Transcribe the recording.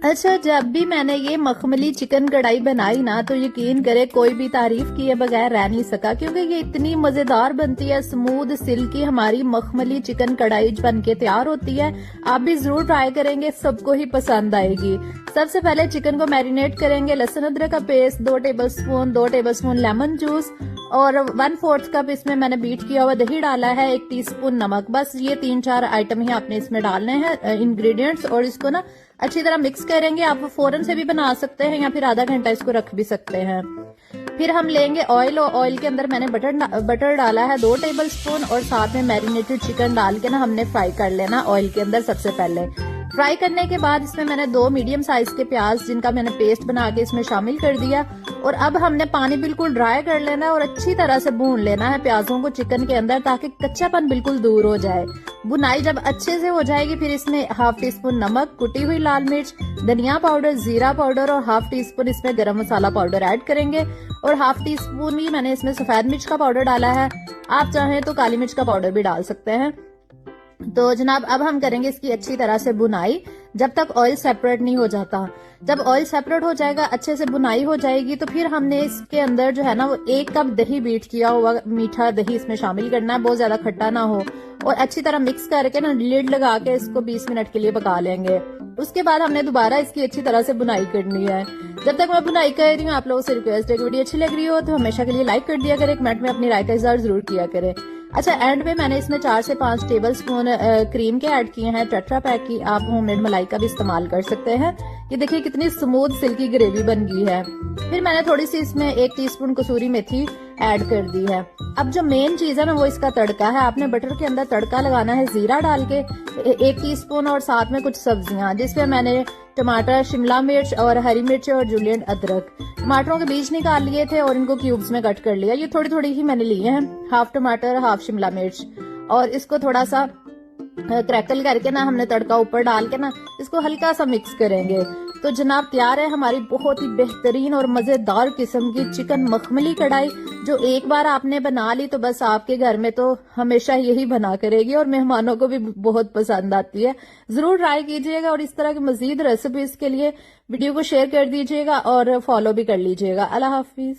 अच्छा, जब भी मैंने ये मखमली चिकन कढ़ाई बनाई ना, तो यकीन करे कोई भी तारीफ किए बगैर रह नहीं सका, क्योंकि ये इतनी मजेदार बनती है। स्मूथ सिल्की हमारी मखमली चिकन कढ़ाई बन के तैयार होती है। आप भी जरूर ट्राई करेंगे, सबको ही पसंद आएगी। सबसे पहले चिकन को मैरिनेट करेंगे। लहसुन अदरक का पेस्ट 2 टेबलस्पून लेमन जूस और 1/4 कप इसमें मैंने बीट किया हुआ दही डाला है। 1 टीस्पून नमक। बस ये 3-4 आइटम ही आपने इसमें डालने हैं इंग्रेडिएंट्स, और इसको ना अच्छी तरह मिक्स करेंगे। आप फौरन से भी बना सकते हैं या फिर आधा घंटा इसको रख भी सकते हैं। फिर हम लेंगे ऑयल, और ऑयल के अंदर मैंने बटर डाला है 2 टेबलस्पून, और साथ में मैरिनेटेड चिकन डाल के ना हमने फ्राई कर लेना ऑयल के अंदर। सबसे पहले फ्राई करने के बाद इसमें मैंने 2 मीडियम साइज के प्याज जिनका मैंने पेस्ट बना के इसमें शामिल कर दिया, और अब हमने पानी बिल्कुल ड्राई कर लेना है और अच्छी तरह से भून लेना है प्याजों को चिकन के अंदर, ताकि कच्चापन बिल्कुल दूर हो जाए। बुनाई जब अच्छे से हो जाएगी, फिर इसमें 1/2 टीस्पून नमक, कुटी हुई लाल मिर्च, धनिया पाउडर, जीरा पाउडर और 1/2 टीस्पून इसमें गरम मसाला पाउडर ऐड करेंगे, और 1/2 टीस्पून ही मैंने इसमें सफेद मिर्च का पाउडर डाला है। आप चाहें तो काली मिर्च का पाउडर भी डाल सकते हैं। तो जनाब, अब हम करेंगे इसकी अच्छी तरह से बुनाई जब तक ऑयल सेपरेट नहीं हो जाता। जब ऑयल सेपरेट हो जाएगा, अच्छे से बुनाई हो जाएगी, तो फिर हमने इसके अंदर जो है ना वो 1 कप दही बीट किया हुआ मीठा दही इसमें शामिल करना है। बहुत ज्यादा खट्टा ना हो, और अच्छी तरह मिक्स करके ना लिड लगा के इसको 20 मिनट के लिए पका लेंगे। उसके बाद हमने दोबारा इसकी अच्छी तरह से बुनाई करनी है। जब तक मैं बुनाई कर रही हूँ, आप लोगों से रिक्वेस्ट है कि वीडियो अच्छी लग रही हो तो हमेशा के लिए लाइक कर दिया करें, कमेंट में अपनी राय का इज़हार जरूर किया करें। अच्छा, एंड में मैंने इसमें 4 से 5 टेबलस्पून क्रीम के ऐड किए हैं, टेट्रा पैक की। आप होममेड मलाई का भी इस्तेमाल कर सकते हैं। ये देखिए कितनी स्मूथ सिल्की ग्रेवी बन गई है। फिर मैंने थोड़ी सी इसमें 1 टीस्पून कसूरी मेथी ऐड कर दी है। अब जो मेन चीज है ना वो इसका तड़का है। आपने बटर के अंदर तड़का लगाना है जीरा डाल के 1 टीस्पून, और साथ में कुछ सब्जियां जिसमें मैंने टमाटर, शिमला मिर्च और हरी मिर्च और जुलियन अदरक। टमाटरों के बीज निकाल लिए थे और इनको क्यूब्स में कट कर लिया। ये थोड़ी थोड़ी ही मैंने लिए हैं, 1/2 टमाटर 1/2 शिमला मिर्च, और इसको थोड़ा सा क्रैकल करके ना हमने तड़का ऊपर डाल के ना इसको हल्का सा मिक्स करेंगे। तो जनाब, तैयार है हमारी बहुत ही बेहतरीन और मजेदार किस्म की चिकन मखमली कढ़ाई, जो एक बार आपने बना ली तो बस आपके घर में तो हमेशा यही बना करेगी, और मेहमानों को भी बहुत पसंद आती है। जरूर ट्राई कीजिएगा, और इस तरह की मजीद रेसिपीज के लिए वीडियो को शेयर कर दीजिएगा और फॉलो भी कर लीजिएगा। अल्लाह हाफिज।